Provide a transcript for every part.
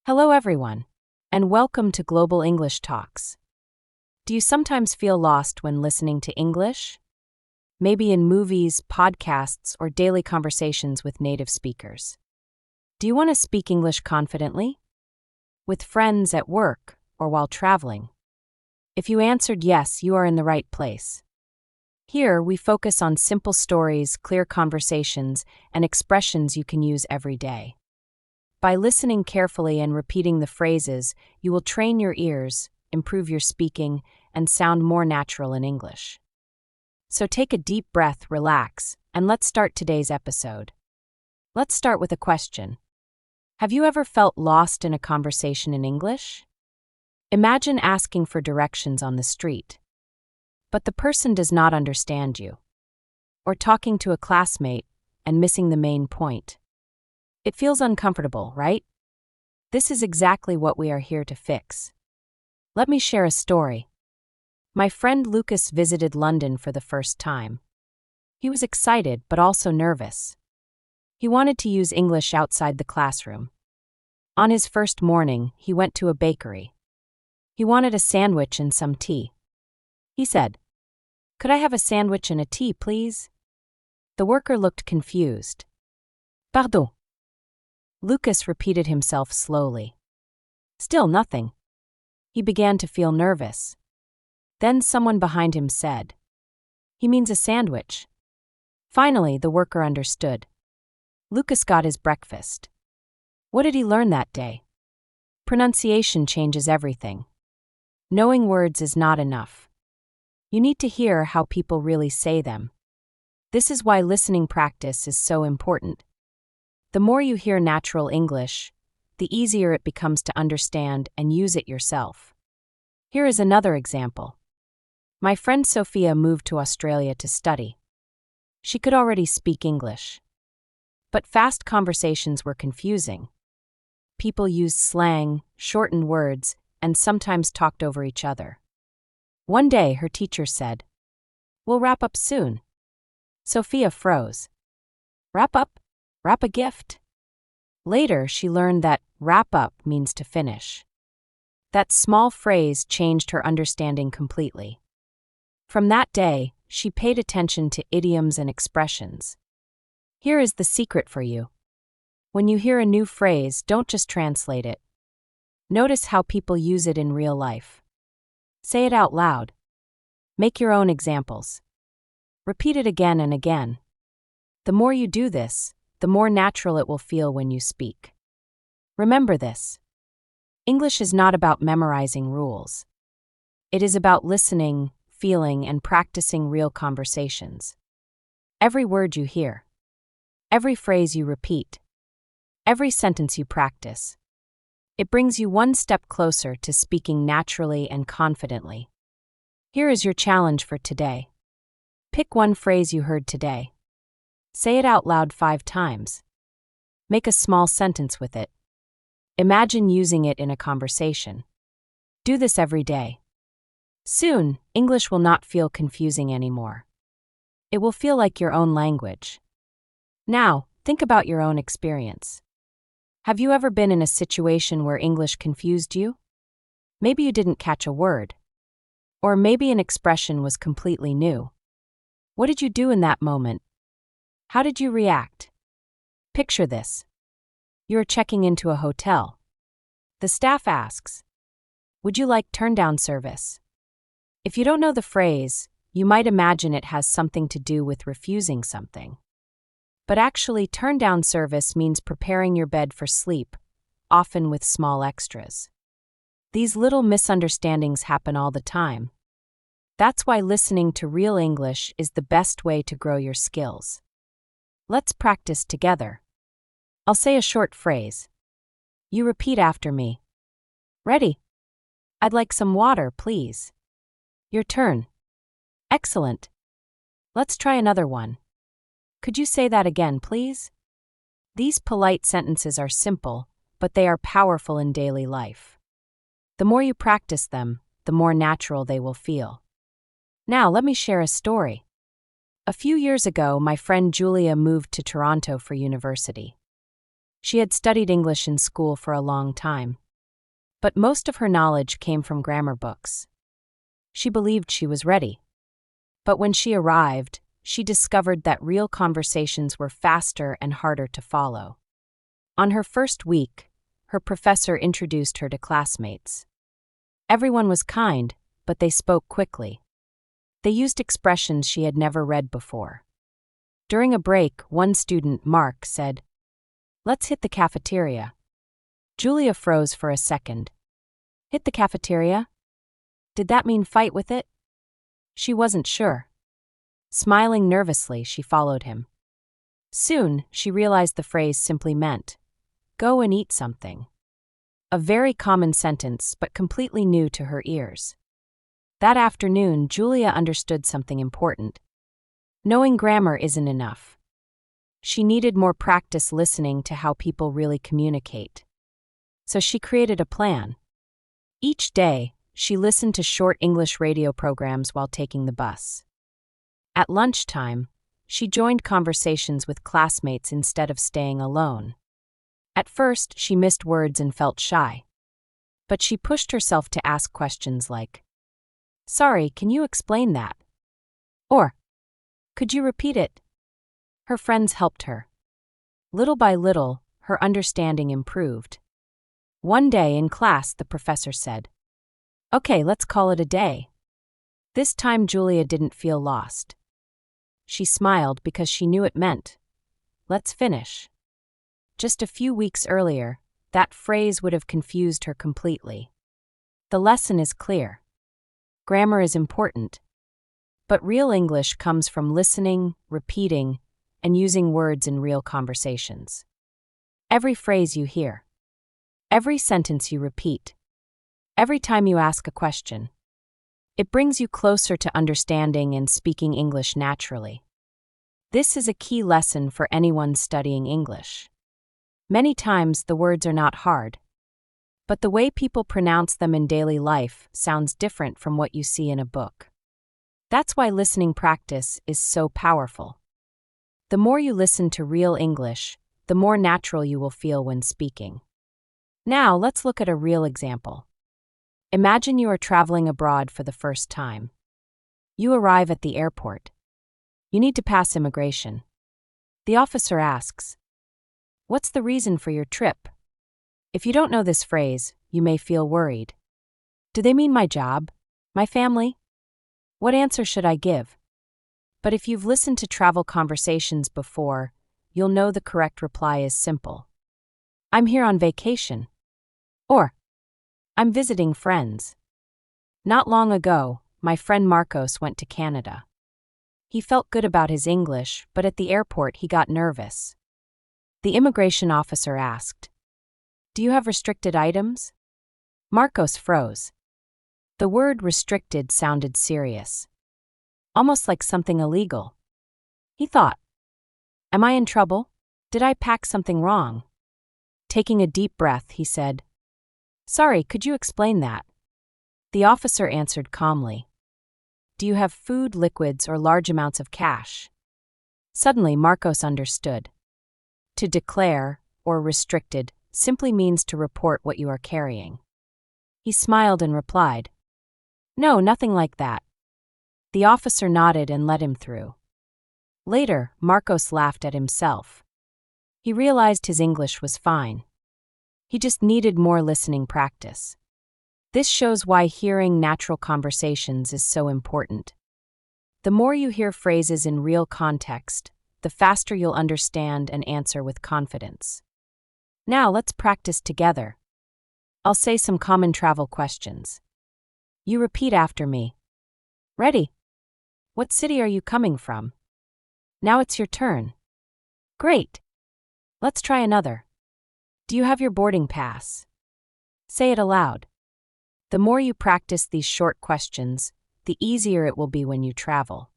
Hello, everyone, and welcome to Global English Talks. Do you sometimes feel lost when listening to English? Maybe in movies, podcasts, or daily conversations with native speakers. Do you want to speak English confidently? With friends at work or while traveling? If you answered yes, you are in the right place. Here, we focus on simple stories, clear conversations, and expressions you can use every day. By listening carefully and repeating the phrases, you will train your ears, improve your speaking, and sound more natural in English. So take a deep breath, relax, and let's start today's episode. Let's start with a question. Have you ever felt lost in a conversation in English? Imagine asking for directions on the street, but the person does not understand you. Or talking to a classmate and missing the main point. It feels uncomfortable, right? This is exactly what we are here to fix. Let me share a story. My friend Lucas visited London for the first time. He was excited but also nervous. He wanted to use English outside the classroom. On his first morning, he went to a bakery. He wanted a sandwich and some tea. He said, "Could I have a sandwich and a tea, please?" The worker looked confused. "Pardon." Lucas repeated himself slowly. Still nothing. He began to feel nervous. Then someone behind him said, "He means a sandwich." Finally, the worker understood. Lucas got his breakfast. What did he learn that day? Pronunciation changes everything. Knowing words is not enough. You need to hear how people really say them. This is why listening practice is so important. The more you hear natural English, the easier it becomes to understand and use it yourself. Here is another example. My friend Sophia moved to Australia to study. She could already speak English. But fast conversations were confusing. People used slang, shortened words, and sometimes talked over each other. One day, her teacher said, "We'll wrap up soon." Sophia froze. Wrap up? Wrap a gift? Later, she learned that wrap up means to finish. That small phrase changed her understanding completely. From that day, she paid attention to idioms and expressions. Here is the secret for you. When you hear a new phrase, don't just translate it. Notice how people use it in real life. Say it out loud. Make your own examples. Repeat it again and again. The more you do this, the more natural it will feel when you speak. Remember this. English is not about memorizing rules. It is about listening, feeling, and practicing real conversations. Every word you hear, every phrase you repeat, every sentence you practice, it brings you one step closer to speaking naturally and confidently. Here is your challenge for today. Pick one phrase you heard today. Say it out loud 5 times. Make a small sentence with it. Imagine using it in a conversation. Do this every day. Soon, English will not feel confusing anymore. It will feel like your own language. Now, think about your own experience. Have you ever been in a situation where English confused you? Maybe you didn't catch a word. Or maybe an expression was completely new. What did you do in that moment? How did you react? Picture this. You're checking into a hotel. The staff asks, "Would you like turn-down service?" If you don't know the phrase, you might imagine it has something to do with refusing something. But actually, turn-down service means preparing your bed for sleep, often with small extras. These little misunderstandings happen all the time. That's why listening to real English is the best way to grow your skills. Let's practice together. I'll say a short phrase. You repeat after me. Ready? I'd like some water, please. Your turn. Excellent. Let's try another one. Could you say that again, please? These polite sentences are simple, but they are powerful in daily life. The more you practice them, the more natural they will feel. Now, let me share a story. A few years ago, my friend Julia moved to Toronto for university. She had studied English in school for a long time, but most of her knowledge came from grammar books. She believed she was ready. But when she arrived, she discovered that real conversations were faster and harder to follow. On her first week, her professor introduced her to classmates. Everyone was kind, but they spoke quickly. They used expressions she had never read before. During a break, one student, Mark, said, "Let's hit the cafeteria." Julia froze for a second. Hit the cafeteria? Did that mean fight with it? She wasn't sure. Smiling nervously, she followed him. Soon, she realized the phrase simply meant, "Go and eat something." A very common sentence, but completely new to her ears. That afternoon, Julia understood something important. Knowing grammar isn't enough. She needed more practice listening to how people really communicate. So she created a plan. Each day, she listened to short English radio programs while taking the bus. At lunchtime, she joined conversations with classmates instead of staying alone. At first, she missed words and felt shy. But she pushed herself to ask questions like, "Sorry, can you explain that?" Or, "Could you repeat it?" Her friends helped her. Little by little, her understanding improved. One day in class, the professor said, "Okay, let's call it a day." This time Julia didn't feel lost. She smiled because she knew it meant, "Let's finish." Just a few weeks earlier, that phrase would have confused her completely. The lesson is clear. Grammar is important, but real English comes from listening, repeating, and using words in real conversations. Every phrase you hear, every sentence you repeat, every time you ask a question, it brings you closer to understanding and speaking English naturally. This is a key lesson for anyone studying English. Many times the words are not hard, but the way people pronounce them in daily life sounds different from what you see in a book. That's why listening practice is so powerful. The more you listen to real English, the more natural you will feel when speaking. Now, let's look at a real example. Imagine you are traveling abroad for the first time. You arrive at the airport. You need to pass immigration. The officer asks, "What's the reason for your trip?" If you don't know this phrase, you may feel worried. Do they mean my job? My family? What answer should I give? But if you've listened to travel conversations before, you'll know the correct reply is simple. "I'm here on vacation." Or, "I'm visiting friends." Not long ago, my friend Marcos went to Canada. He felt good about his English, but at the airport he got nervous. The immigration officer asked, "Do you have restricted items?" Marcos froze. The word restricted sounded serious, almost like something illegal. He thought, "Am I in trouble? Did I pack something wrong?" Taking a deep breath, he said, "Sorry, could you explain that?" The officer answered calmly, "Do you have food, liquids, or large amounts of cash?" Suddenly, Marcos understood. To declare, or restricted, simply means to report what you are carrying. He smiled and replied, "No, nothing like that." The officer nodded and let him through. Later, Marcos laughed at himself. He realized his English was fine. He just needed more listening practice. This shows why hearing natural conversations is so important. The more you hear phrases in real context, the faster you'll understand and answer with confidence. Now let's practice together. I'll say some common travel questions. You repeat after me. Ready? What city are you coming from? Now it's your turn. Great. Let's try another. Do you have your boarding pass? Say it aloud. The more you practice these short questions, the easier it will be when you travel.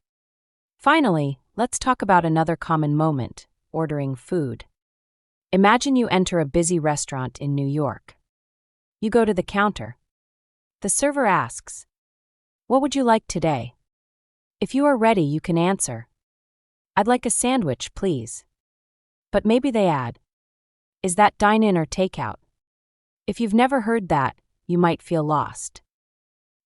Finally, let's talk about another common moment, ordering food. Imagine you enter a busy restaurant in New York. You go to the counter. The server asks, "What would you like today?" If you are ready, you can answer, "I'd like a sandwich, please." But maybe they add, Is that dine-in or takeout? If you've never heard that, you might feel lost.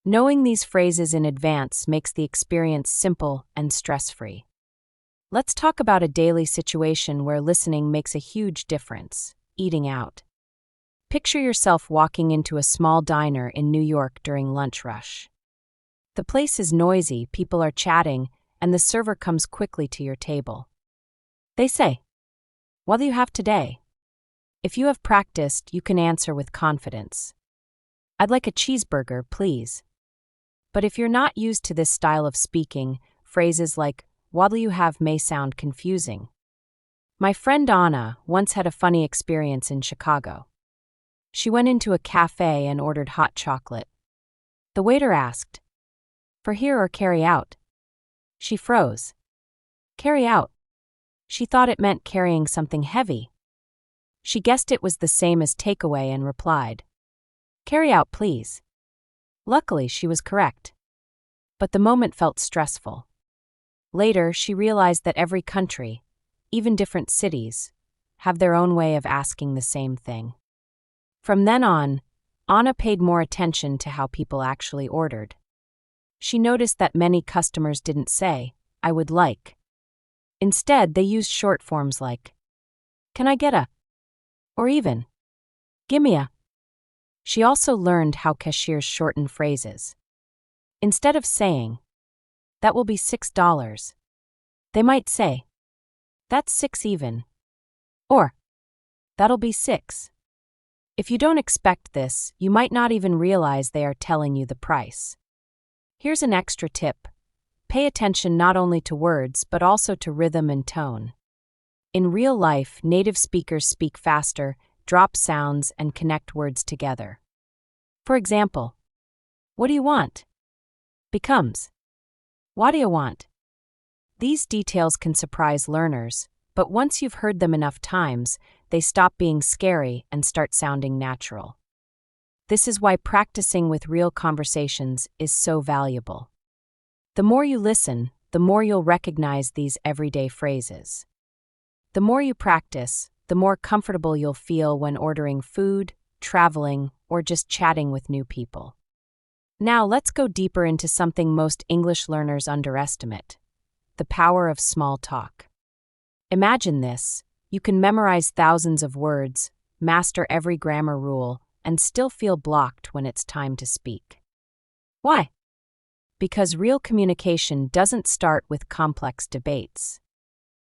Knowing these phrases in advance makes the experience simple and stress-free. Let's talk about a daily situation where listening makes a huge difference: eating out. Picture yourself walking into a small diner in New York during lunch rush. The place is noisy, people are chatting, and the server comes quickly to your table. They say, "What do you have today?" If you have practiced, you can answer with confidence, "I'd like a cheeseburger, please." But if you're not used to this style of speaking, phrases like, "What do you have?" may sound confusing. My friend Anna once had a funny experience in Chicago. She went into a cafe and ordered hot chocolate. The waiter asked, "For here or carry out?" She froze. Carry out. She thought it meant carrying something heavy. She guessed it was the same as takeaway and replied, "Carry out, please." Luckily, she was correct. But the moment felt stressful. Later, she realized that every country, even different cities, have their own way of asking the same thing. From then on, Anna paid more attention to how people actually ordered. She noticed that many customers didn't say, "I would like." Instead, they used short forms like, "Can I get a?" Or even, "Gimme a." She also learned how cashiers shorten phrases. Instead of saying, "That will be $6, they might say, "That's 6 even." Or, "That'll be 6. If you don't expect this, you might not even realize they are telling you the price. Here's an extra tip. Pay attention not only to words but also to rhythm and tone. In real life, native speakers speak faster, drop sounds, and connect words together. For example, "What do you want?" becomes, "What do you want?" These details can surprise learners, but once you've heard them enough times, they stop being scary and start sounding natural. This is why practicing with real conversations is so valuable. The more you listen, the more you'll recognize these everyday phrases. The more you practice, the more comfortable you'll feel when ordering food, traveling, or just chatting with new people. Now let's go deeper into something most English learners underestimate: the power of small talk. Imagine this: you can memorize thousands of words, master every grammar rule, and still feel blocked when it's time to speak. Why? Because real communication doesn't start with complex debates.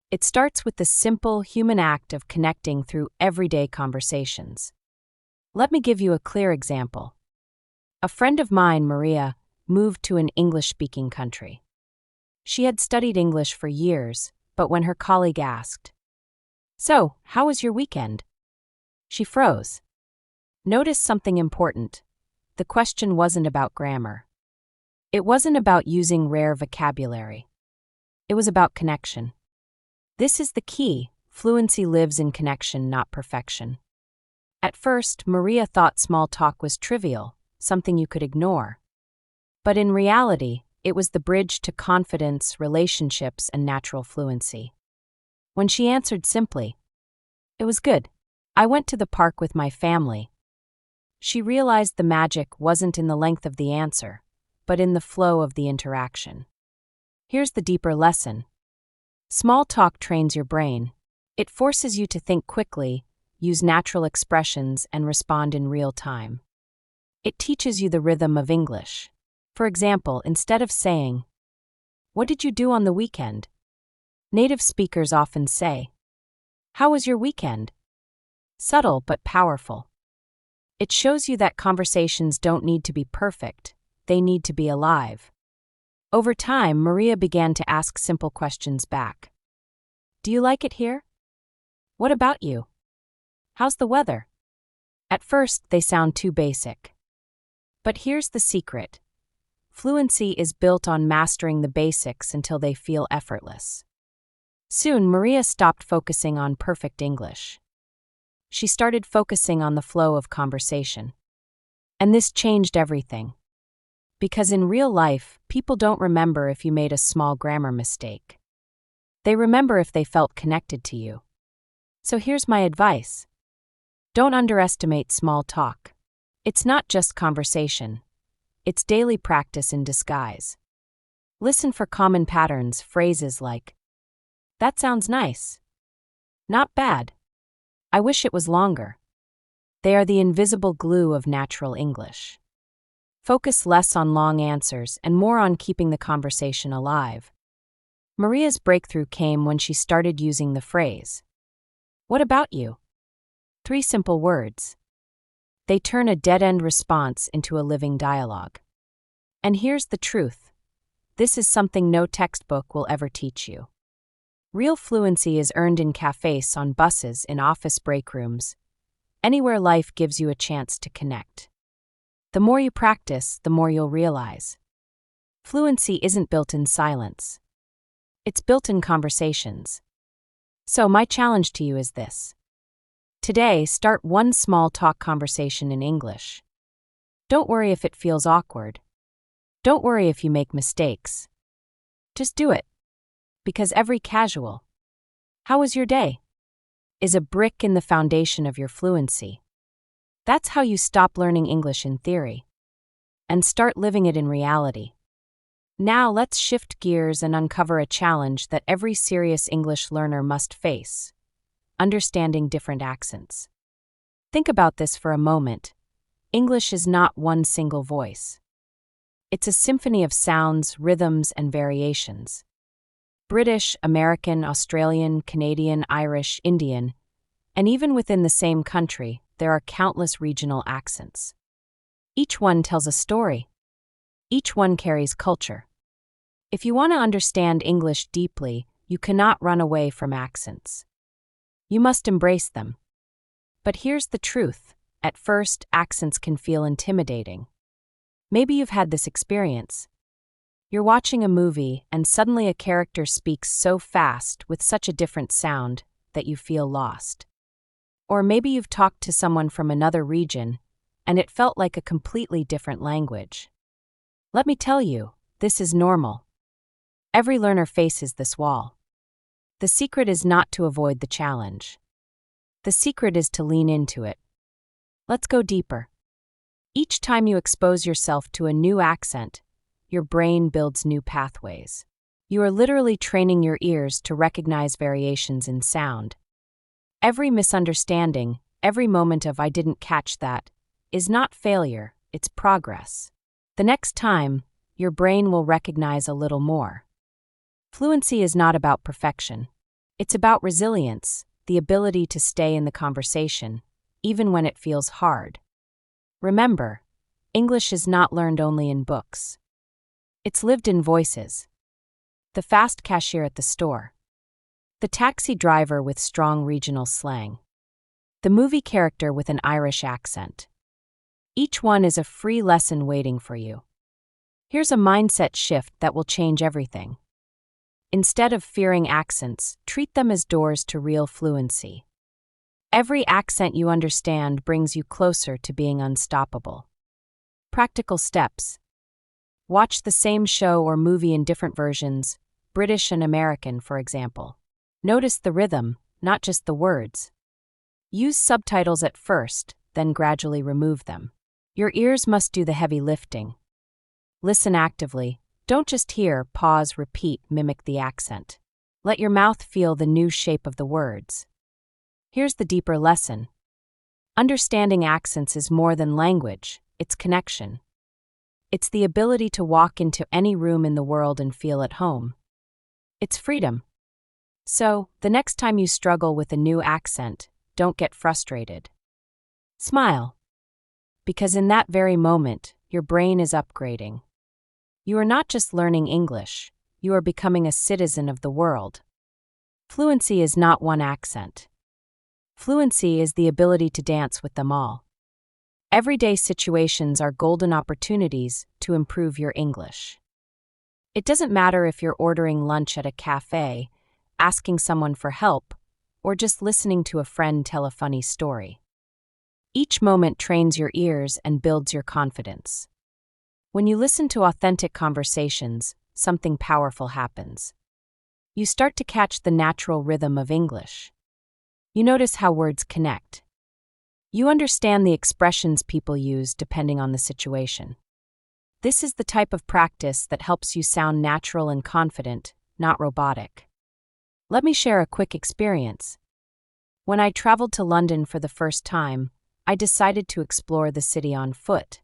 It starts with the simple human act of connecting through everyday conversations. Let me give you a clear example. A friend of mine, Maria, moved to an English-speaking country. She had studied English for years, but when her colleague asked, "So, how was your weekend?" she froze. Notice something important. The question wasn't about grammar. It wasn't about using rare vocabulary. It was about connection. This is the key. Fluency lives in connection, not perfection. At first, Maria thought small talk was trivial, something you could ignore. But in reality, it was the bridge to confidence, relationships, and natural fluency. When she answered simply, "It was good. I went to the park with my family," she realized the magic wasn't in the length of the answer, but in the flow of the interaction. Here's the deeper lesson. Small talk trains your brain. It forces you to think quickly, use natural expressions, and respond in real time. It teaches you the rhythm of English. For example, instead of saying, "What did you do on the weekend?" native speakers often say, "How was your weekend?" Subtle but powerful. It shows you that conversations don't need to be perfect, they need to be alive. Over time, Maria began to ask simple questions back. "Do you like it here?" "What about you?" "How's the weather?" At first, they sound too basic. But here's the secret. Fluency is built on mastering the basics until they feel effortless. Soon, Maria stopped focusing on perfect English. She started focusing on the flow of conversation. And this changed everything. Because in real life, people don't remember if you made a small grammar mistake. They remember if they felt connected to you. So here's my advice. Don't underestimate small talk. It's not just conversation. It's daily practice in disguise. Listen for common patterns, phrases like, "That sounds nice." "Not bad." "I wish it was longer." They are the invisible glue of natural English. Focus less on long answers and more on keeping the conversation alive. Maria's breakthrough came when she started using the phrase, "What about you?" 3 simple words. They turn a dead-end response into a living dialogue. And here's the truth. This is something no textbook will ever teach you. Real fluency is earned in cafés, on buses, in office break rooms, anywhere life gives you a chance to connect. The more you practice, the more you'll realize. Fluency isn't built in silence. It's built in conversations. So my challenge to you is this. Today, start one small talk conversation in English. Don't worry if it feels awkward. Don't worry if you make mistakes. Just do it. Because every casual, "How was your day?" is a brick in the foundation of your fluency. That's how you stop learning English in theory and start living it in reality. Now let's shift gears and uncover a challenge that every serious English learner must face: understanding different accents. Think about this for a moment. English is not one single voice. It's a symphony of sounds, rhythms, and variations. British, American, Australian, Canadian, Irish, Indian, and even within the same country, there are countless regional accents. Each one tells a story. Each one carries culture. If you want to understand English deeply, you cannot run away from accents. You must embrace them. But here's the truth. At first, accents can feel intimidating. Maybe you've had this experience. You're watching a movie and suddenly a character speaks so fast with such a different sound that you feel lost. Or maybe you've talked to someone from another region and it felt like a completely different language. Let me tell you, this is normal. Every learner faces this wall. The secret is not to avoid the challenge. The secret is to lean into it. Let's go deeper. Each time you expose yourself to a new accent, your brain builds new pathways. You are literally training your ears to recognize variations in sound. Every misunderstanding, every moment of "I didn't catch that," is not failure, it's progress. The next time, your brain will recognize a little more. Fluency is not about perfection. It's about resilience, the ability to stay in the conversation, even when it feels hard. Remember, English is not learned only in books. It's lived in voices. The fast cashier at the store. The taxi driver with strong regional slang. The movie character with an Irish accent. Each one is a free lesson waiting for you. Here's a mindset shift that will change everything. Instead of fearing accents, treat them as doors to real fluency. Every accent you understand brings you closer to being unstoppable. Practical steps. Watch the same show or movie in different versions, British and American, for example. Notice the rhythm, not just the words. Use subtitles at first, then gradually remove them. Your ears must do the heavy lifting. Listen actively. Don't just hear, pause, repeat, mimic the accent. Let your mouth feel the new shape of the words. Here's the deeper lesson. Understanding accents is more than language, it's connection. It's the ability to walk into any room in the world and feel at home. It's freedom. So, the next time you struggle with a new accent, don't get frustrated. Smile. Because in that very moment, your brain is upgrading. You are not just learning English, you are becoming a citizen of the world. Fluency is not one accent. Fluency is the ability to dance with them all. Everyday situations are golden opportunities to improve your English. It doesn't matter if you're ordering lunch at a cafe, asking someone for help, or just listening to a friend tell a funny story. Each moment trains your ears and builds your confidence. When you listen to authentic conversations, something powerful happens. You start to catch the natural rhythm of English. You notice how words connect. You understand the expressions people use depending on the situation. This is the type of practice that helps you sound natural and confident, not robotic. Let me share a quick experience. When I traveled to London for the first time, I decided to explore the city on foot.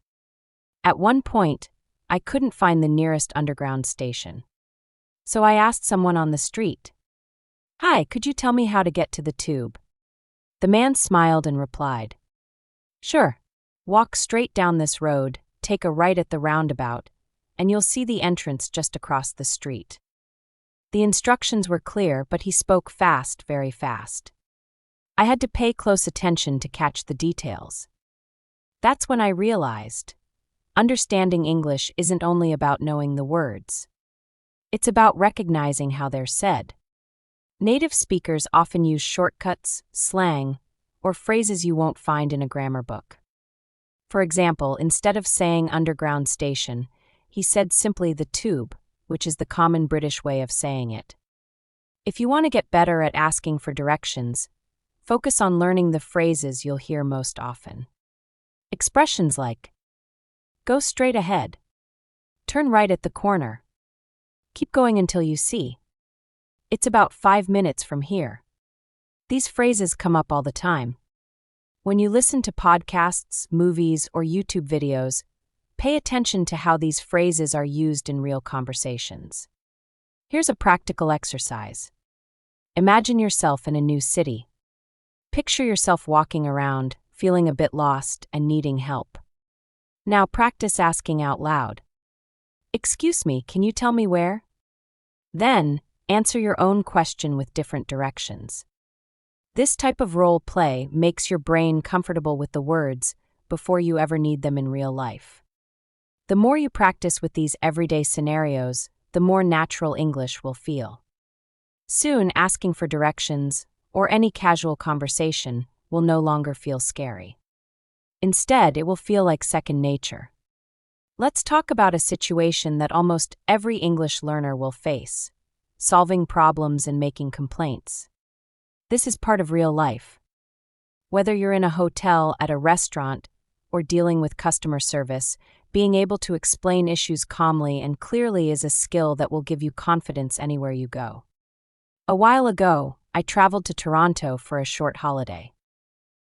At one point, I couldn't find the nearest underground station. So I asked someone on the street, "Hi, could you tell me how to get to the tube?" The man smiled and replied, "Sure. Walk straight down this road, take a right at the roundabout, and you'll see the entrance just across the street." The instructions were clear, but he spoke fast, very fast. I had to pay close attention to catch the details. That's when I realized, understanding English isn't only about knowing the words. It's about recognizing how they're said. Native speakers often use shortcuts, slang, or phrases you won't find in a grammar book. For example, instead of saying underground station, he said simply the tube, which is the common British way of saying it. If you want to get better at asking for directions, focus on learning the phrases you'll hear most often. Expressions like, "Go straight ahead," "Turn right at the corner," "Keep going until you see," "It's about 5 minutes from here." These phrases come up all the time. When you listen to podcasts, movies, or YouTube videos, pay attention to how these phrases are used in real conversations. Here's a practical exercise. Imagine yourself in a new city. Picture yourself walking around, feeling a bit lost and needing help. Now practice asking out loud, "Excuse me, can you tell me where?" Then, answer your own question with different directions. This type of role play makes your brain comfortable with the words before you ever need them in real life. The more you practice with these everyday scenarios, the more natural English will feel. Soon, asking for directions, or any casual conversation, will no longer feel scary. Instead, it will feel like second nature. Let's talk about a situation that almost every English learner will face: solving problems and making complaints. This is part of real life. Whether you're in a hotel, at a restaurant, or dealing with customer service, being able to explain issues calmly and clearly is a skill that will give you confidence anywhere you go. A while ago, I traveled to Toronto for a short holiday.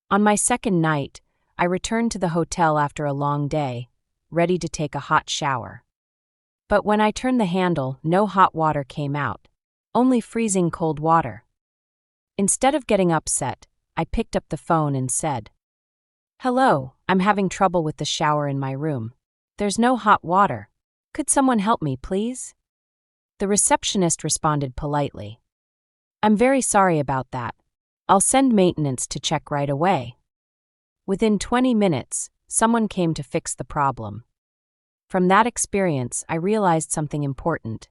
On my second night, I returned to the hotel after a long day, ready to take a hot shower. But when I turned the handle, no hot water came out, only freezing cold water. Instead of getting upset, I picked up the phone and said, "Hello, I'm having trouble with the shower in my room. There's no hot water. Could someone help me, please?" The receptionist responded politely, "I'm very sorry about that. I'll send maintenance to check right away." Within 20 minutes, someone came to fix the problem. From that experience, I realized something important.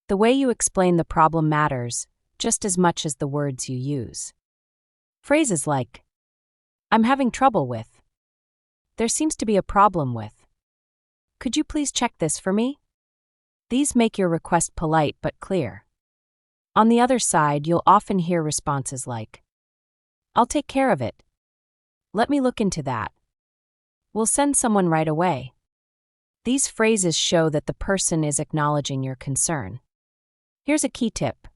The way you explain the problem matters just as much as the words you use. Phrases like, "I'm having trouble with," "There seems to be a problem with," "Could you please check this for me?" These make your request polite but clear. On the other side, you'll often hear responses like, "I'll take care of it," "Let me look into that," "We'll send someone right away." These phrases show that the person is acknowledging your concern. Here's a key tip.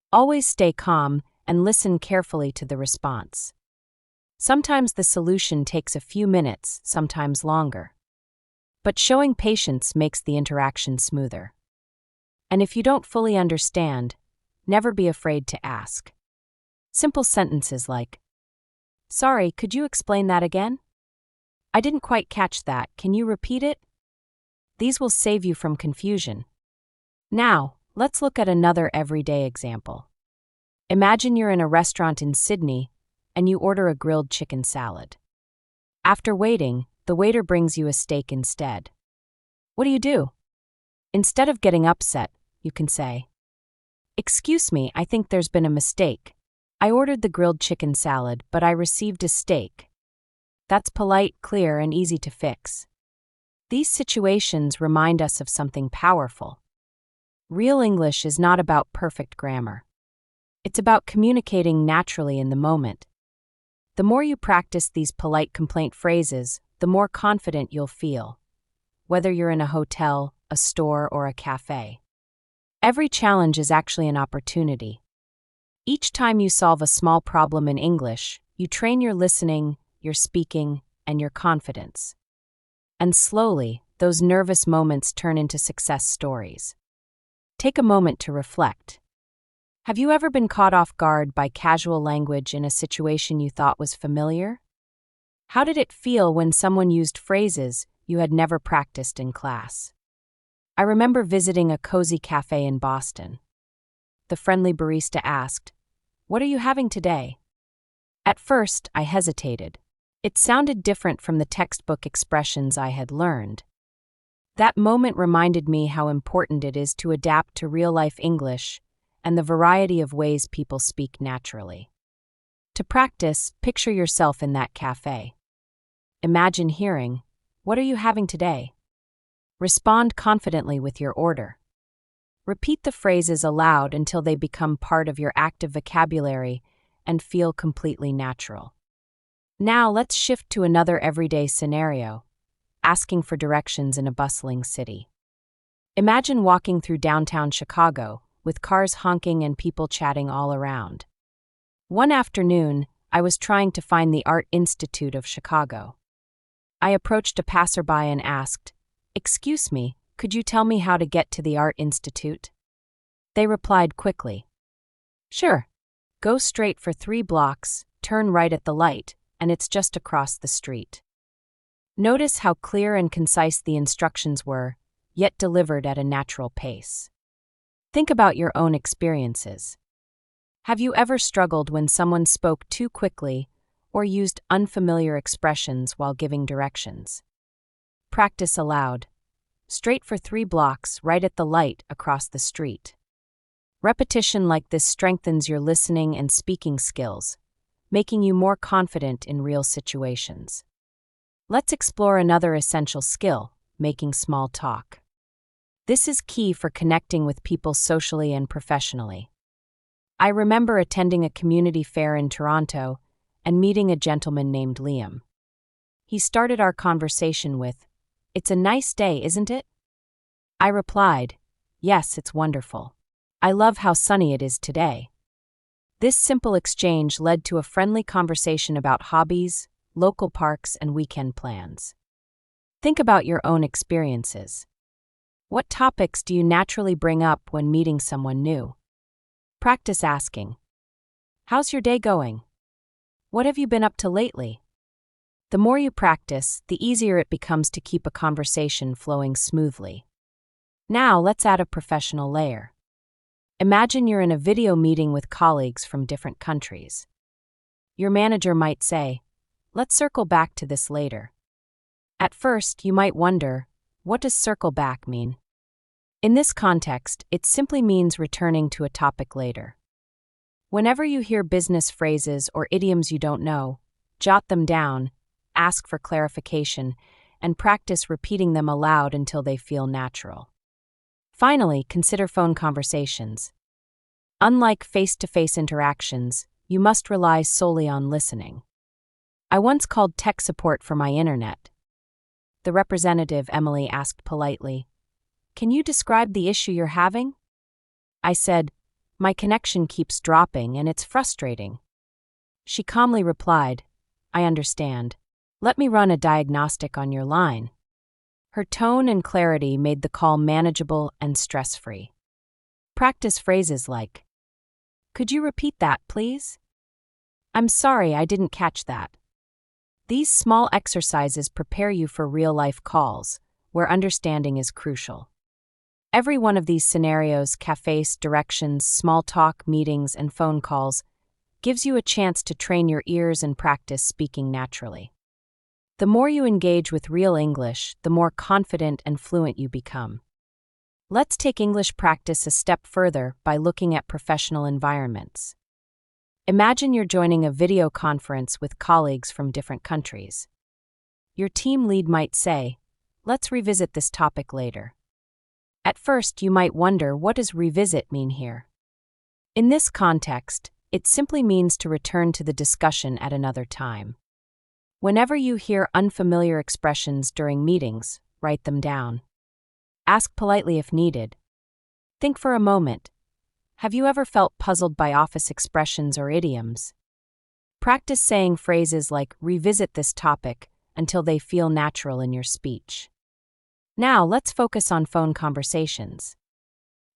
Always stay calm and listen carefully to the response. Sometimes the solution takes a few minutes, sometimes longer. But showing patience makes the interaction smoother. And if you don't fully understand, never be afraid to ask. Simple sentences like, "Sorry, could you explain that again? I didn't quite catch that. Can you repeat it?" These will save you from confusion. Now, let's look at another everyday example. Imagine you're in a restaurant in Sydney and you order a grilled chicken salad. After waiting, the waiter brings you a steak instead. What do? Instead of getting upset, you can say, "Excuse me, I think there's been a mistake. I ordered the grilled chicken salad, but I received a steak." That's polite, clear, and easy to fix. These situations remind us of something powerful. Real English is not about perfect grammar. It's about communicating naturally in the moment. The more you practice these polite complaint phrases, the more confident you'll feel, whether you're in a hotel, a store, or a cafe. Every challenge is actually an opportunity. Each time you solve a small problem in English, you train your listening, your speaking, and your confidence. And slowly, those nervous moments turn into success stories. Take a moment to reflect. Have you ever been caught off guard by casual language in a situation you thought was familiar? How did it feel when someone used phrases you had never practiced in class? I remember visiting a cozy cafe in Boston. The friendly barista asked, "What are you having today?" At first, I hesitated. It sounded different from the textbook expressions I had learned. That moment reminded me how important it is to adapt to real-life English and the variety of ways people speak naturally. To practice, picture yourself in that cafe. Imagine hearing, "What are you having today?" Respond confidently with your order. Repeat the phrases aloud until they become part of your active vocabulary and feel completely natural. Now let's shift to another everyday scenario, asking for directions in a bustling city. Imagine walking through downtown Chicago, with cars honking and people chatting all around. One afternoon, I was trying to find the Art Institute of Chicago. I approached a passerby and asked, "Excuse me, could you tell me how to get to the Art Institute?" They replied quickly, "Sure. Go straight for 3 blocks, turn right at the light, and it's just across the street." Notice how clear and concise the instructions were, yet delivered at a natural pace. Think about your own experiences. Have you ever struggled when someone spoke too quickly or used unfamiliar expressions while giving directions? Practice aloud. Straight for 3 blocks, right at the light, across the street. Repetition like this strengthens your listening and speaking skills, making you more confident in real situations. Let's explore another essential skill, making small talk. This is key for connecting with people socially and professionally. I remember attending a community fair in Toronto and meeting a gentleman named Liam. He started our conversation with, "It's a nice day, isn't it?" I replied, "Yes, it's wonderful. I love how sunny it is today." This simple exchange led to a friendly conversation about hobbies, local parks, and weekend plans. Think about your own experiences. What topics do you naturally bring up when meeting someone new? Practice asking, "How's your day going? What have you been up to lately?" The more you practice, the easier it becomes to keep a conversation flowing smoothly. Now let's add a professional layer. Imagine you're in a video meeting with colleagues from different countries. Your manager might say, "Let's circle back to this later." At first, you might wonder, what does circle back mean? In this context, it simply means returning to a topic later. Whenever you hear business phrases or idioms you don't know, jot them down, ask for clarification, and practice repeating them aloud until they feel natural. Finally, consider phone conversations. Unlike face-to-face interactions, you must rely solely on listening. I once called tech support for my internet. The representative, Emily, asked politely, "Can you describe the issue you're having?" I said, "My connection keeps dropping and it's frustrating." She calmly replied, "I understand. Let me run a diagnostic on your line." Her tone and clarity made the call manageable and stress-free. Practice phrases like, "Could you repeat that, please?" "I'm sorry, I didn't catch that." These small exercises prepare you for real-life calls, where understanding is crucial. Every one of these scenarios, cafes, directions, small talk, meetings, and phone calls, gives you a chance to train your ears and practice speaking naturally. The more you engage with real English, the more confident and fluent you become. Let's take English practice a step further by looking at professional environments. Imagine you're joining a video conference with colleagues from different countries. Your team lead might say, "Let's revisit this topic later." At first, you might wonder, what does revisit mean here? In this context, It simply means to return to the discussion at another time. Whenever you hear unfamiliar expressions during meetings, write them down. Ask politely if needed. Think for a moment. Have you ever felt puzzled by office expressions or idioms? Practice saying phrases like revisit this topic until they feel natural in your speech. Now, let's focus on phone conversations.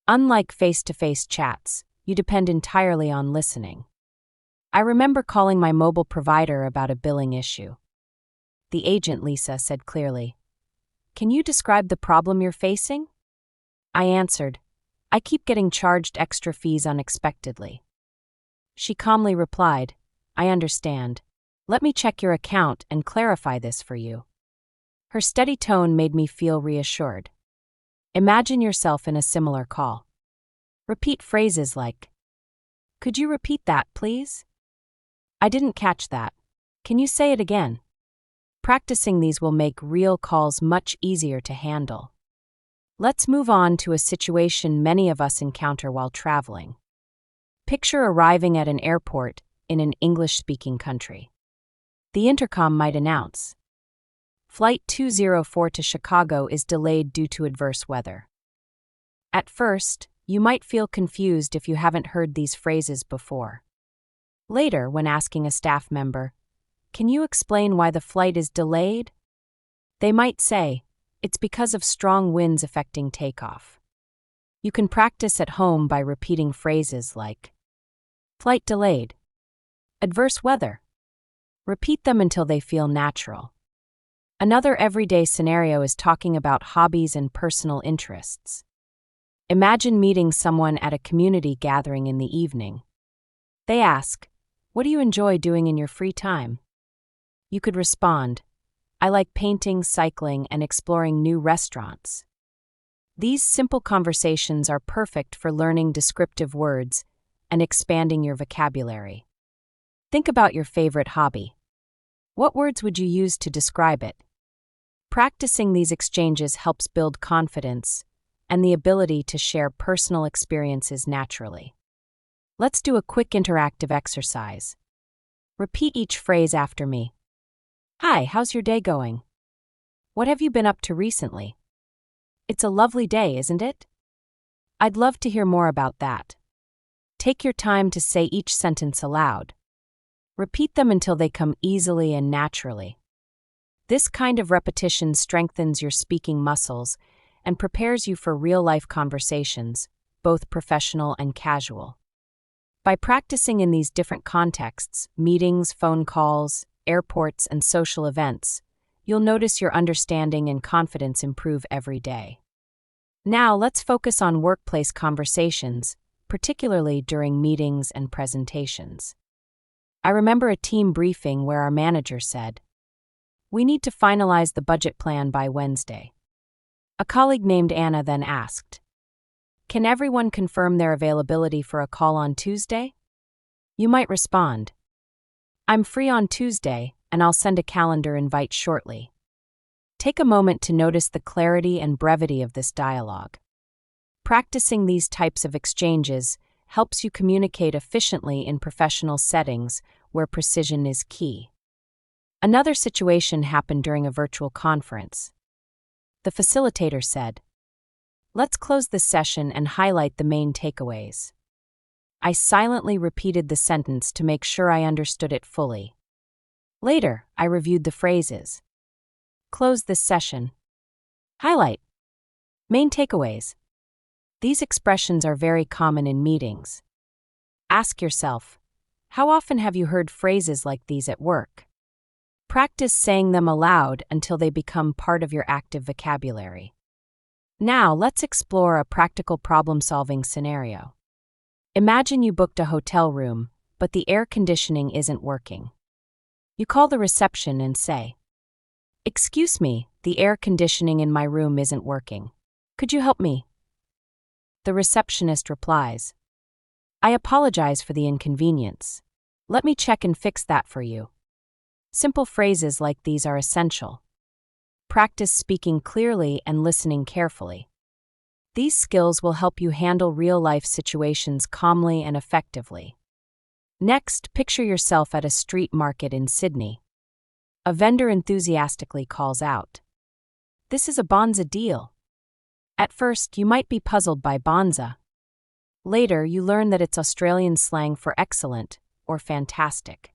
Unlike face-to-face chats, you depend entirely on listening. I remember calling my mobile provider about a billing issue. The agent, Lisa, said clearly, "Can you describe the problem you're facing?" I answered, "I keep getting charged extra fees unexpectedly." She calmly replied, "I understand. Let me check your account and clarify this for you." Her steady tone made me feel reassured. Imagine yourself in a similar call. Repeat phrases like, "Could you repeat that, please? I didn't catch that. Can you say it again?" Practicing these will make real calls much easier to handle. Let's move on to a situation many of us encounter while traveling. Picture arriving at an airport in an English-speaking country. The intercom might announce, "Flight 204 to Chicago is delayed due to adverse weather." At first, you might feel confused if you haven't heard these phrases before. Later, when asking a staff member, "Can you explain why the flight is delayed?" they might say, "It's because of strong winds affecting takeoff." You can practice at home by repeating phrases like, "Flight delayed," "Adverse weather." Repeat them until they feel natural. Another everyday scenario is talking about hobbies and personal interests. Imagine meeting someone at a community gathering in the evening. They ask, "What do you enjoy doing in your free time?" You could respond, "I like painting, cycling, and exploring new restaurants." These simple conversations are perfect for learning descriptive words and expanding your vocabulary. Think about your favorite hobby. What words would you use to describe it? Practicing these exchanges helps build confidence and the ability to share personal experiences naturally. Let's do a quick interactive exercise. Repeat each phrase after me. "Hi, how's your day going?" "What have you been up to recently?" "It's a lovely day, isn't it?" "I'd love to hear more about that." Take your time to say each sentence aloud. Repeat them until they come easily and naturally. This kind of repetition strengthens your speaking muscles and prepares you for real-life conversations, both professional and casual. By practicing in these different contexts, meetings, phone calls, airports, and social events, you'll notice your understanding and confidence improve every day. Now, let's focus on workplace conversations, particularly during meetings and presentations. I remember a team briefing where our manager said, "We need to finalize the budget plan by Wednesday." A colleague named Anna then asked, "Can everyone confirm their availability for a call on Tuesday?" You might respond, "I'm free on Tuesday, and I'll send a calendar invite shortly." Take a moment to notice the clarity and brevity of this dialogue. Practicing these types of exchanges helps you communicate efficiently in professional settings where precision is key. Another situation happened during a virtual conference. The facilitator said, "Let's close this session and highlight the main takeaways." I silently repeated the sentence to make sure I understood it fully. Later, I reviewed the phrases. Close this session. Highlight. Main takeaways. These expressions are very common in meetings. Ask yourself, how often have you heard phrases like these at work? Practice saying them aloud until they become part of your active vocabulary. Now, let's explore a practical problem-solving scenario. Imagine you booked a hotel room, but the air conditioning isn't working. You call the reception and say, "Excuse me, the air conditioning in my room isn't working. Could you help me?" The receptionist replies, "I apologize for the inconvenience. Let me check and fix that for you." Simple phrases like these are essential. Practice speaking clearly and listening carefully. These skills will help you handle real-life situations calmly and effectively. Next, picture yourself at a street market in Sydney. A vendor enthusiastically calls out, "This is a bonza deal." At first, you might be puzzled by bonza. Later, you learn that it's Australian slang for excellent or fantastic.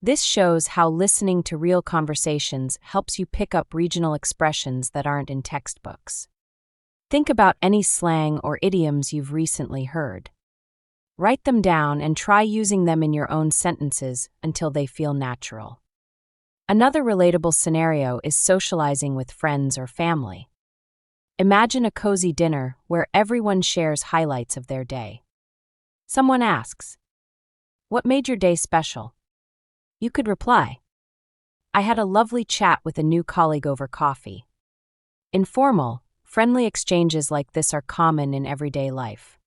This shows how listening to real conversations helps you pick up regional expressions that aren't in textbooks. Think about any slang or idioms you've recently heard. Write them down and try using them in your own sentences until they feel natural. Another relatable scenario is socializing with friends or family. Imagine a cozy dinner where everyone shares highlights of their day. Someone asks, "What made your day special?" You could reply, "I had a lovely chat with a new colleague over coffee." Informal, friendly exchanges like this are common in everyday life.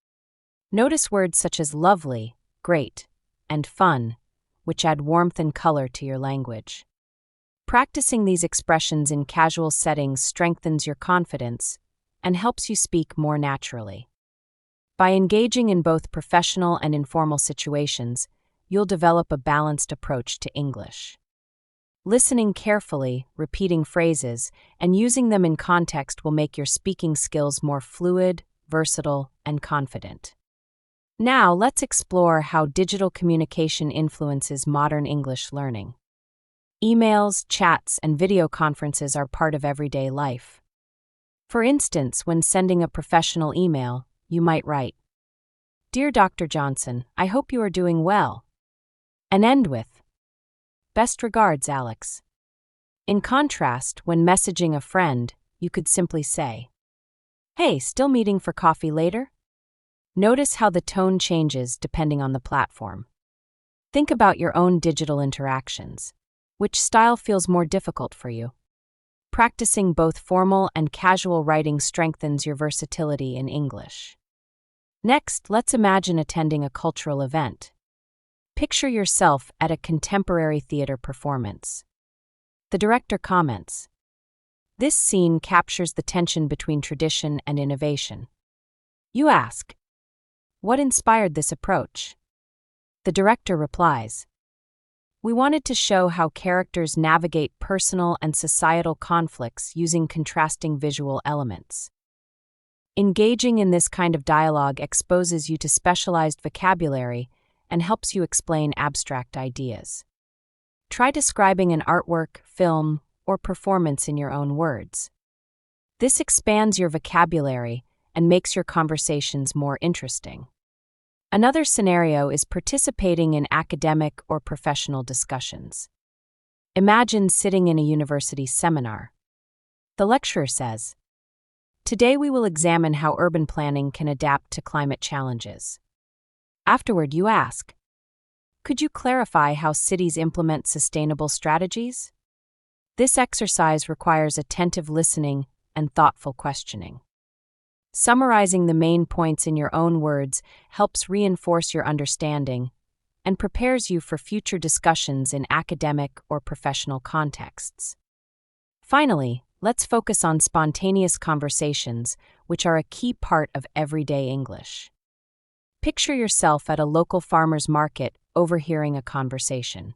Notice words such as lovely, great, and fun, which add warmth and color to your language. Practicing these expressions in casual settings strengthens your confidence and helps you speak more naturally. By engaging in both professional and informal situations, you'll develop a balanced approach to English. Listening carefully, repeating phrases, and using them in context will make your speaking skills more fluid, versatile, and confident. Now, let's explore how digital communication influences modern English learning. Emails, chats, and video conferences are part of everyday life. For instance, when sending a professional email, you might write, "Dear Dr. Johnson, I hope you are doing well," and end with, "Best regards, Alex." In contrast, when messaging a friend, you could simply say, "Hey, still meeting for coffee later?" Notice how the tone changes depending on the platform. Think about your own digital interactions. Which style feels more difficult for you? Practicing both formal and casual writing strengthens your versatility in English. Next, let's imagine attending a cultural event. Picture yourself at a contemporary theater performance. The director comments, "This scene captures the tension between tradition and innovation." You ask, "What inspired this approach?" The director replies, "We wanted to show how characters navigate personal and societal conflicts using contrasting visual elements." Engaging in this kind of dialogue exposes you to specialized vocabulary and helps you explain abstract ideas. Try describing an artwork, film, or performance in your own words. This expands your vocabulary and makes your conversations more interesting. Another scenario is participating in academic or professional discussions. Imagine sitting in a university seminar. The lecturer says, "Today we will examine how urban planning can adapt to climate challenges." Afterward, you ask, "Could you clarify how cities implement sustainable strategies?" This exercise requires attentive listening and thoughtful questioning. Summarizing the main points in your own words helps reinforce your understanding and prepares you for future discussions in academic or professional contexts. Finally, let's focus on spontaneous conversations, which are a key part of everyday English. Picture yourself at a local farmer's market overhearing a conversation.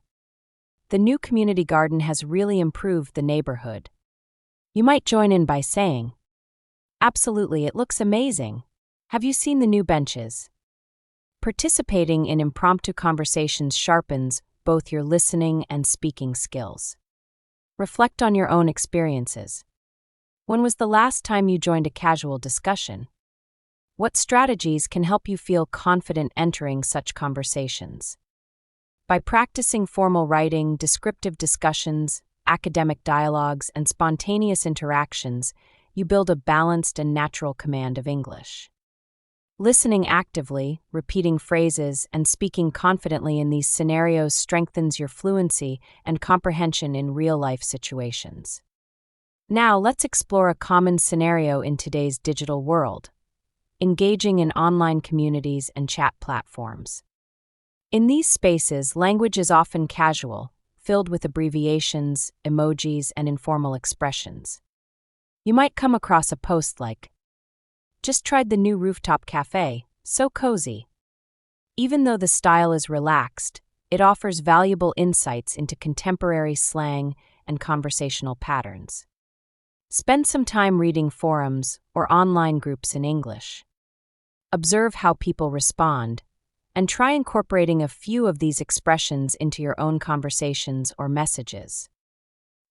The new community garden has really improved the neighborhood. You might join in by saying, "Absolutely, it looks amazing. Have you seen the new benches?" Participating in impromptu conversations sharpens both your listening and speaking skills. Reflect on your own experiences. When was the last time you joined a casual discussion? What strategies can help you feel confident entering such conversations? By practicing formal writing, descriptive discussions, academic dialogues, and spontaneous interactions, you build a balanced and natural command of English. Listening actively, repeating phrases, and speaking confidently in these scenarios strengthens your fluency and comprehension in real-life situations. Now, let's explore a common scenario in today's digital world: engaging in online communities and chat platforms. In these spaces, language is often casual, filled with abbreviations, emojis, and informal expressions. You might come across a post like, "Just tried the new rooftop cafe, so cozy." Even though the style is relaxed, it offers valuable insights into contemporary slang and conversational patterns. Spend some time reading forums or online groups in English. Observe how people respond, and try incorporating a few of these expressions into your own conversations or messages.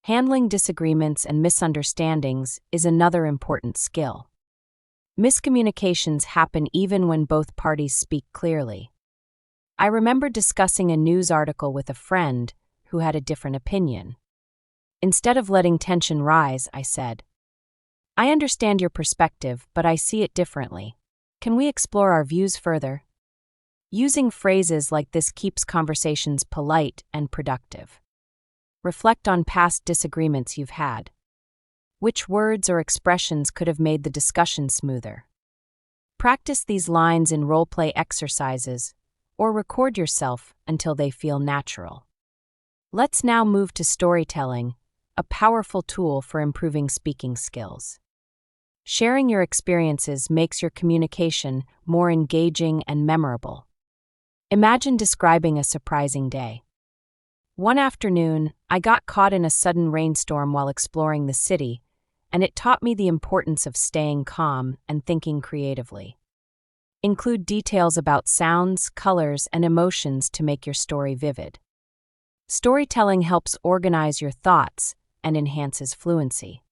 Handling disagreements and misunderstandings is another important skill. Miscommunications happen even when both parties speak clearly. I remember discussing a news article with a friend who had a different opinion. Instead of letting tension rise, I said, "I understand your perspective, but I see it differently. Can we explore our views further?" Using phrases like this keeps conversations polite and productive. Reflect on past disagreements you've had. Which words or expressions could have made the discussion smoother? Practice these lines in role-play exercises or record yourself until they feel natural. Let's now move to storytelling, a powerful tool for improving speaking skills. Sharing your experiences makes your communication more engaging and memorable. Imagine describing a surprising day. One afternoon, I got caught in a sudden rainstorm while exploring the city, and it taught me the importance of staying calm and thinking creatively. Include details about sounds, colors, and emotions to make your story vivid. Storytelling helps organize your thoughts and enhances fluency.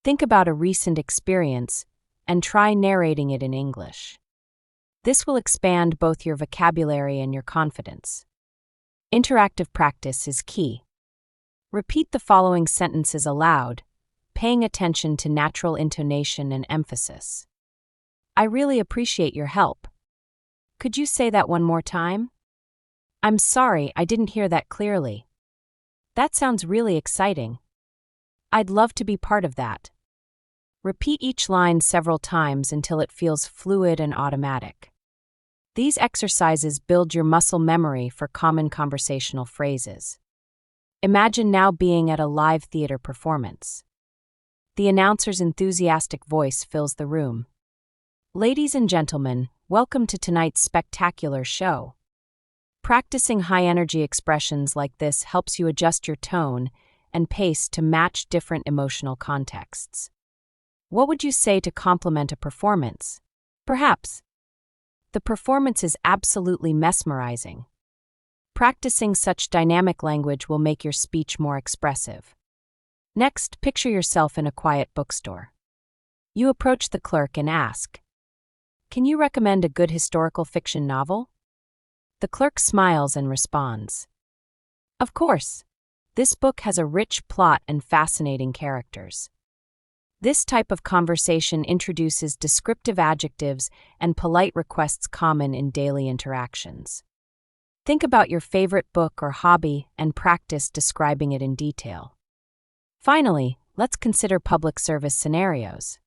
Think about a recent experience and try narrating it in English. This will expand both your vocabulary and your confidence. Interactive practice is key. Repeat the following sentences aloud, paying attention to natural intonation and emphasis. "I really appreciate your help. Could you say that one more time?" "I'm sorry, I didn't hear that clearly." "That sounds really exciting. I'd love to be part of that." Repeat each line several times until it feels fluid and automatic. These exercises build your muscle memory for common conversational phrases. Imagine now being at a live theater performance. The announcer's enthusiastic voice fills the room. "Ladies and gentlemen, welcome to tonight's spectacular show." Practicing high-energy expressions like this helps you adjust your tone and pace to match different emotional contexts. What would you say to complement a performance? Perhaps, "The performance is absolutely mesmerizing." Practicing such dynamic language will make your speech more expressive. Next, picture yourself in a quiet bookstore. You approach the clerk and ask, "Can you recommend a good historical fiction novel?" The clerk smiles and responds, "Of course. This book has a rich plot and fascinating characters." This type of conversation introduces descriptive adjectives and polite requests common in daily interactions. Think about your favorite book or hobby and practice describing it in detail. Finally, let's consider public service scenarios.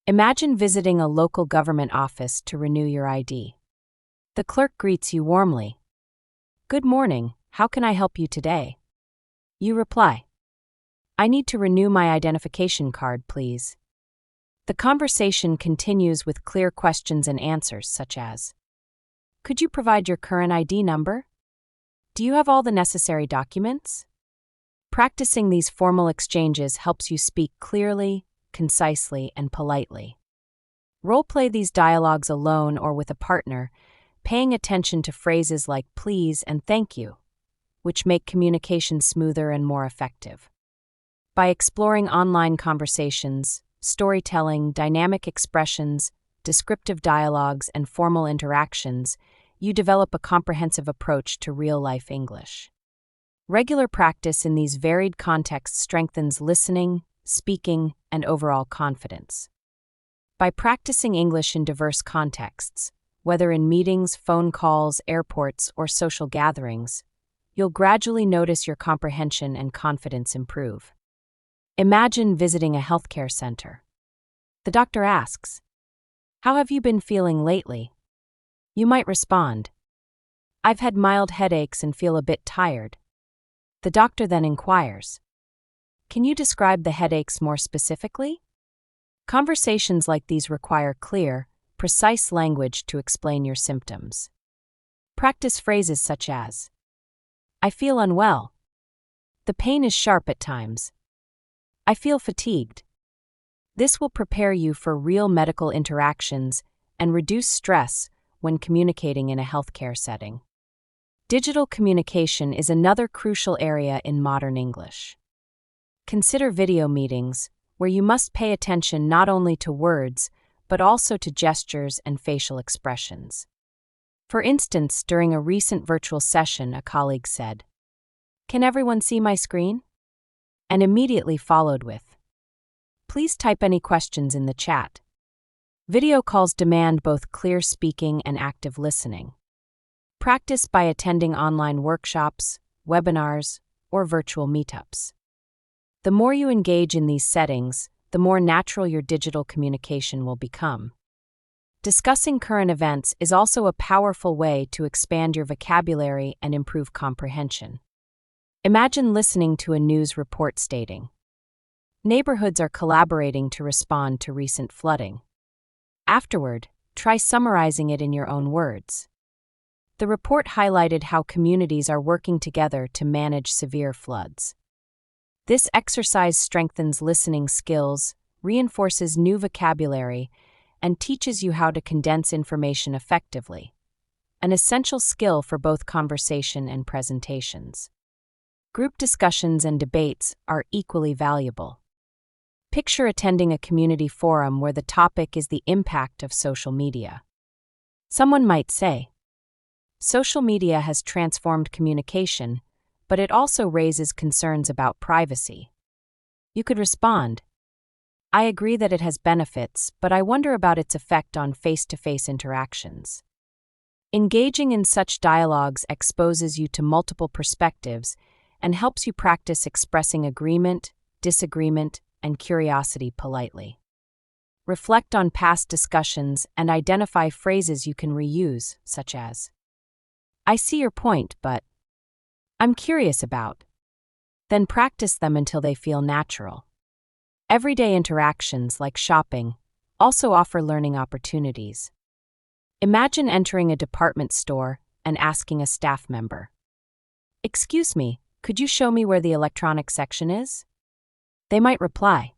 Imagine visiting a local government office to renew your ID. The clerk greets you warmly. "Good morning, how can I help you today?" You reply, "I need to renew my identification card, please." The conversation continues with clear questions and answers such as, "Could you provide your current ID number? Do you have all the necessary documents?" Practicing these formal exchanges helps you speak clearly, concisely, and politely. Role-play these dialogues alone or with a partner, paying attention to phrases like please and thank you, which make communication smoother and more effective. By exploring online conversations, storytelling, dynamic expressions, descriptive dialogues, and formal interactions, you develop a comprehensive approach to real-life English. Regular practice in these varied contexts strengthens listening, speaking, and overall confidence. By practicing English in diverse contexts, whether in meetings, phone calls, airports, or social gatherings, you'll gradually notice your comprehension and confidence improve. Imagine visiting a healthcare center. The doctor asks, "How have you been feeling lately?" You might respond, "I've had mild headaches and feel a bit tired." The doctor then inquires, "Can you describe the headaches more specifically?" Conversations like these require clear, precise language to explain your symptoms. Practice phrases such as, I feel unwell. The pain is sharp at times. I feel fatigued. This will prepare you for real medical interactions and reduce stress when communicating in a healthcare setting. Digital communication is another crucial area in modern English. Consider video meetings, where you must pay attention not only to words, but also to gestures and facial expressions. For instance, during a recent virtual session, a colleague said, "Can everyone see my screen?" And immediately followed with, "Please type any questions in the chat." Video calls demand both clear speaking and active listening. Practice by attending online workshops, webinars, or virtual meetups. The more you engage in these settings, the more natural your digital communication will become. Discussing current events is also a powerful way to expand your vocabulary and improve comprehension. Imagine listening to a news report stating, "Neighborhoods are collaborating to respond to recent flooding." Afterward, try summarizing it in your own words. The report highlighted how communities are working together to manage severe floods. This exercise strengthens listening skills, reinforces new vocabulary, and teaches you how to condense information effectively, an essential skill for both conversation and presentations. Group discussions and debates are equally valuable. Picture attending a community forum where the topic is the impact of social media. Someone might say, "Social media has transformed communication, but it also raises concerns about privacy." You could respond, "I agree that it has benefits, but I wonder about its effect on face-to-face interactions." Engaging in such dialogues exposes you to multiple perspectives and helps you practice expressing agreement, disagreement, and curiosity politely. Reflect on past discussions and identify phrases you can reuse, such as, "I see your point, but I'm curious about." Then practice them until they feel natural. Everyday interactions, like shopping, also offer learning opportunities. Imagine entering a department store and asking a staff member, "Excuse me, could you show me where the electronics section is?" They might reply,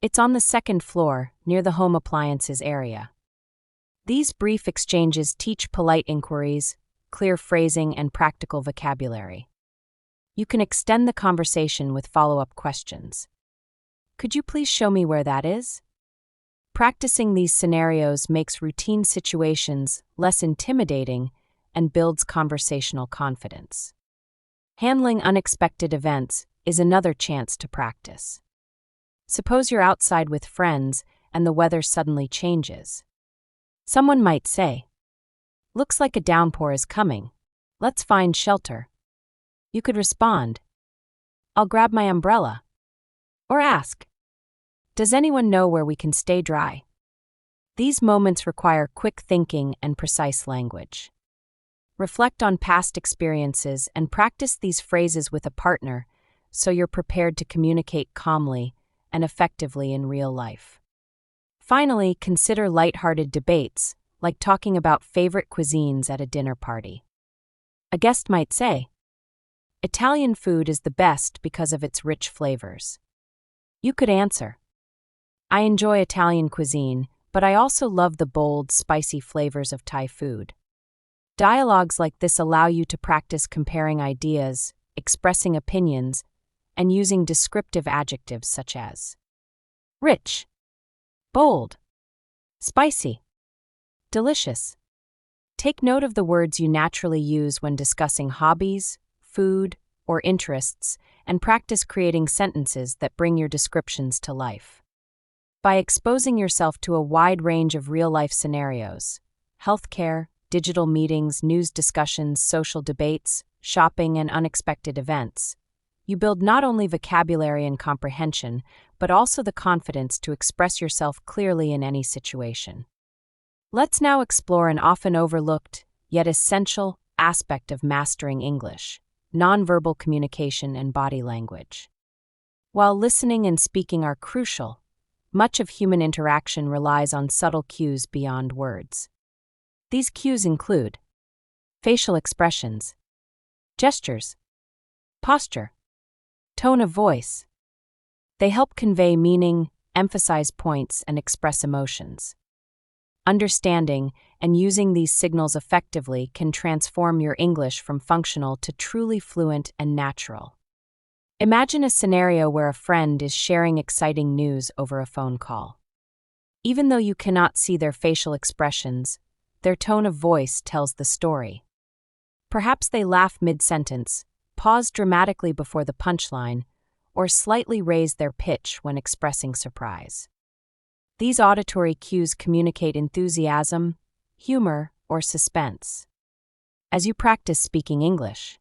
"It's on the second floor, near the home appliances area." These brief exchanges teach polite inquiries, clear phrasing, and practical vocabulary. You can extend the conversation with follow-up questions. "Could you please show me where that is?" Practicing these scenarios makes routine situations less intimidating and builds conversational confidence. Handling unexpected events is another chance to practice. Suppose you're outside with friends and the weather suddenly changes. Someone might say, "Looks like a downpour is coming. Let's find shelter." You could respond, "I'll grab my umbrella." Or ask, "Does anyone know where we can stay dry?" These moments require quick thinking and precise language. Reflect on past experiences and practice these phrases with a partner so you're prepared to communicate calmly and effectively in real life. Finally, consider lighthearted debates, like talking about favorite cuisines at a dinner party. A guest might say, "Italian food is the best because of its rich flavors." You could answer, "I enjoy Italian cuisine, but I also love the bold, spicy flavors of Thai food." Dialogues like this allow you to practice comparing ideas, expressing opinions, and using descriptive adjectives such as rich, bold, spicy, delicious. Take note of the words you naturally use when discussing hobbies, food, or interests, and practice creating sentences that bring your descriptions to life. By exposing yourself to a wide range of real-life scenarios, healthcare, digital meetings, news discussions, social debates, shopping, and unexpected events, you build not only vocabulary and comprehension, but also the confidence to express yourself clearly in any situation. Let's now explore an often overlooked, yet essential, aspect of mastering English: nonverbal communication and body language. While listening and speaking are crucial, much of human interaction relies on subtle cues beyond words. These cues include facial expressions, gestures, posture, tone of voice. They help convey meaning, emphasize points, and express emotions. Understanding and using these signals effectively can transform your English from functional to truly fluent and natural. Imagine a scenario where a friend is sharing exciting news over a phone call. Even though you cannot see their facial expressions, their tone of voice tells the story. Perhaps they laugh mid-sentence, pause dramatically before the punchline, or slightly raise their pitch when expressing surprise. These auditory cues communicate enthusiasm, humor, or suspense. As you practice speaking English,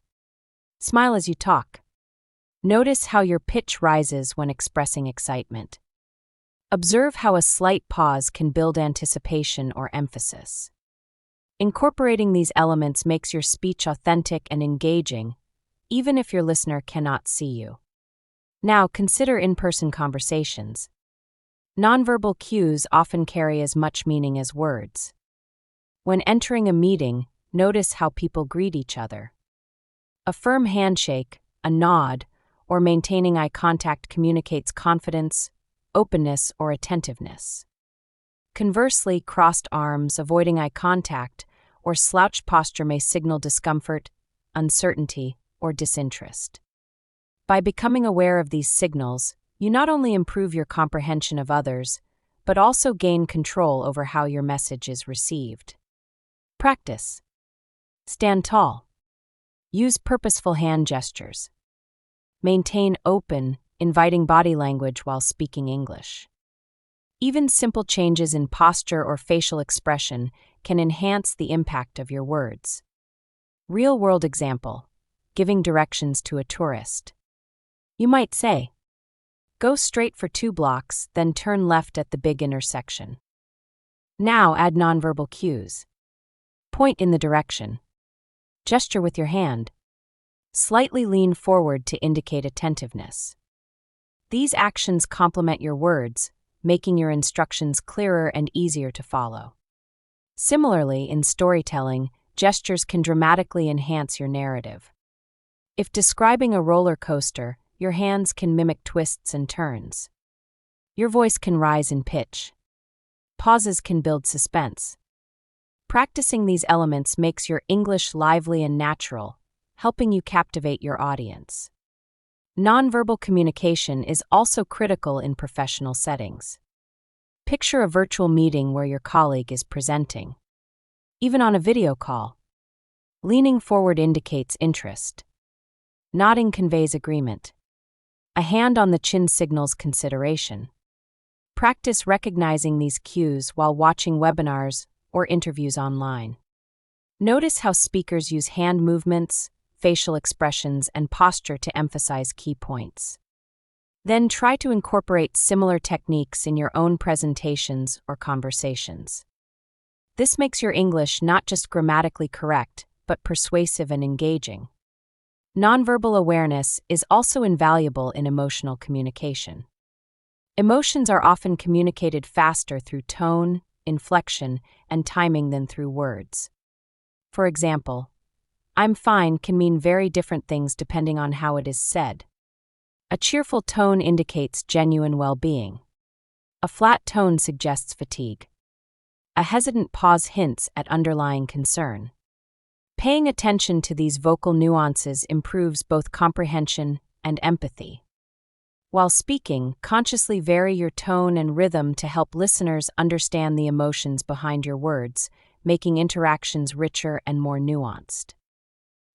smile as you talk. Notice how your pitch rises when expressing excitement. Observe how a slight pause can build anticipation or emphasis. Incorporating these elements makes your speech authentic and engaging, even if your listener cannot see you. Now, consider in-person conversations. Nonverbal cues often carry as much meaning as words. When entering a meeting, notice how people greet each other. A firm handshake, a nod, or maintaining eye contact communicates confidence, openness, or attentiveness. Conversely, crossed arms, avoiding eye contact, or slouched posture may signal discomfort, uncertainty, or disinterest. By becoming aware of these signals, you not only improve your comprehension of others, but also gain control over how your message is received. Practice. Stand tall. Use purposeful hand gestures. Maintain open, inviting body language while speaking English. Even simple changes in posture or facial expression can enhance the impact of your words. Real-world example: giving directions to a tourist. You might say, "Go straight for 2 blocks, then turn left at the big intersection." Now add nonverbal cues. Point in the direction. Gesture with your hand. Slightly lean forward to indicate attentiveness. These actions complement your words, making your instructions clearer and easier to follow. Similarly, in storytelling, gestures can dramatically enhance your narrative. If describing a roller coaster, your hands can mimic twists and turns. Your voice can rise in pitch. Pauses can build suspense. Practicing these elements makes your English lively and natural, helping you captivate your audience. Nonverbal communication is also critical in professional settings. Picture a virtual meeting where your colleague is presenting. Even on a video call, leaning forward indicates interest. Nodding conveys agreement. A hand on the chin signals consideration. Practice recognizing these cues while watching webinars or interviews online. Notice how speakers use hand movements, facial expressions, and posture to emphasize key points. Then try to incorporate similar techniques in your own presentations or conversations. This makes your English not just grammatically correct, but persuasive and engaging. Nonverbal awareness is also invaluable in emotional communication. Emotions are often communicated faster through tone, inflection, and timing than through words. For example, "I'm fine" can mean very different things depending on how it is said. A cheerful tone indicates genuine well-being. A flat tone suggests fatigue. A hesitant pause hints at underlying concern. Paying attention to these vocal nuances improves both comprehension and empathy. While speaking, consciously vary your tone and rhythm to help listeners understand the emotions behind your words, making interactions richer and more nuanced.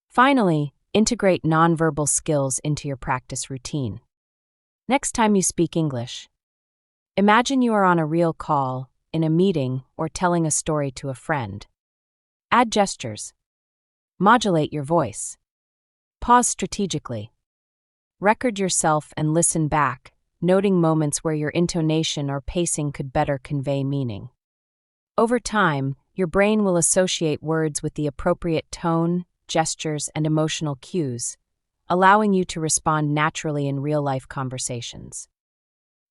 Finally, integrate nonverbal skills into your practice routine. Next time you speak English, imagine you are on a real call, in a meeting, or telling a story to a friend. Add gestures. Modulate your voice. Pause strategically. Record yourself and listen back, noting moments where your intonation or pacing could better convey meaning. Over time, your brain will associate words with the appropriate tone, gestures, and emotional cues, allowing you to respond naturally in real-life conversations.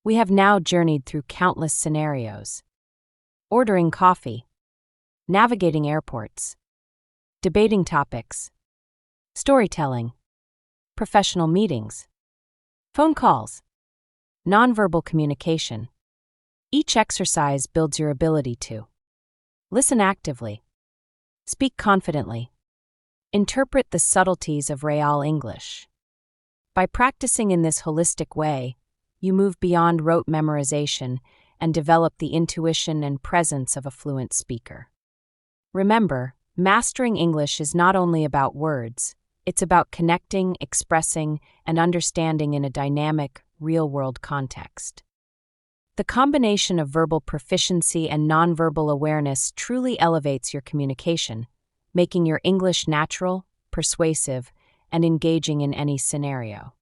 We have now journeyed through countless scenarios: ordering coffee, navigating airports, debating topics, storytelling, professional meetings, phone calls, nonverbal communication. Each exercise builds your ability to listen actively, speak confidently, interpret the subtleties of real English. By practicing in this holistic way, you move beyond rote memorization and develop the intuition and presence of a fluent speaker. Remember, mastering English is not only about words, it's about connecting, expressing, and understanding in a dynamic, real-world context. The combination of verbal proficiency and nonverbal awareness truly elevates your communication, making your English natural, persuasive, and engaging in any scenario.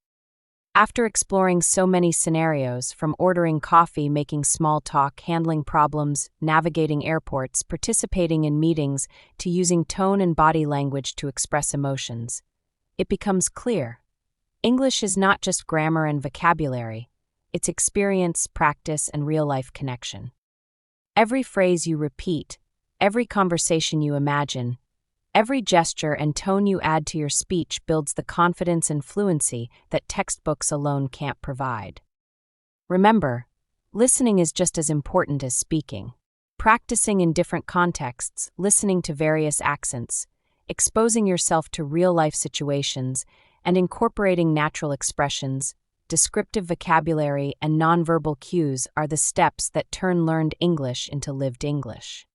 After exploring so many scenarios, from ordering coffee, making small talk, handling problems, navigating airports, participating in meetings, to using tone and body language to express emotions, it becomes clear. English is not just grammar and vocabulary, it's experience, practice, and real-life connection. Every phrase you repeat, every conversation you imagine, every gesture and tone you add to your speech builds the confidence and fluency that textbooks alone can't provide. Remember, listening is just as important as speaking. Practicing in different contexts, listening to various accents, exposing yourself to real-life situations, and incorporating natural expressions, descriptive vocabulary, and nonverbal cues are the steps that turn learned English into lived English.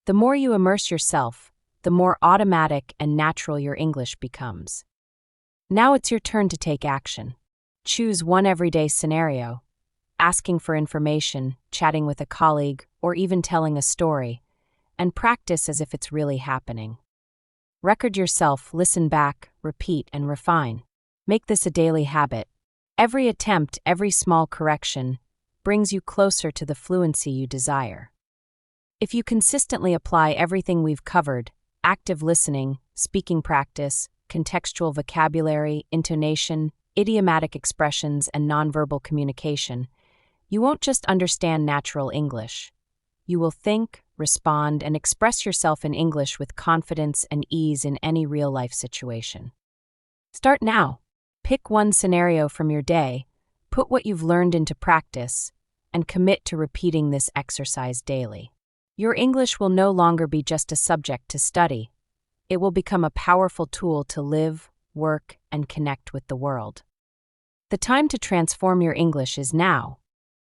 The more you immerse yourself, the more automatic and natural your English becomes. Now it's your turn to take action. Choose one everyday scenario, asking for information, chatting with a colleague, or even telling a story, and practice as if it's really happening. Record yourself, listen back, repeat, and refine. Make this a daily habit. Every attempt, every small correction, brings you closer to the fluency you desire. If you consistently apply everything we've covered, active listening, speaking practice, contextual vocabulary, intonation, idiomatic expressions, and nonverbal communication, you won't just understand natural English. You will think, respond, and express yourself in English with confidence and ease in any real-life situation. Start now. Pick one scenario from your day, put what you've learned into practice, and commit to repeating this exercise daily. Your English will no longer be just a subject to study. It will become a powerful tool to live, work, and connect with the world. The time to transform your English is now.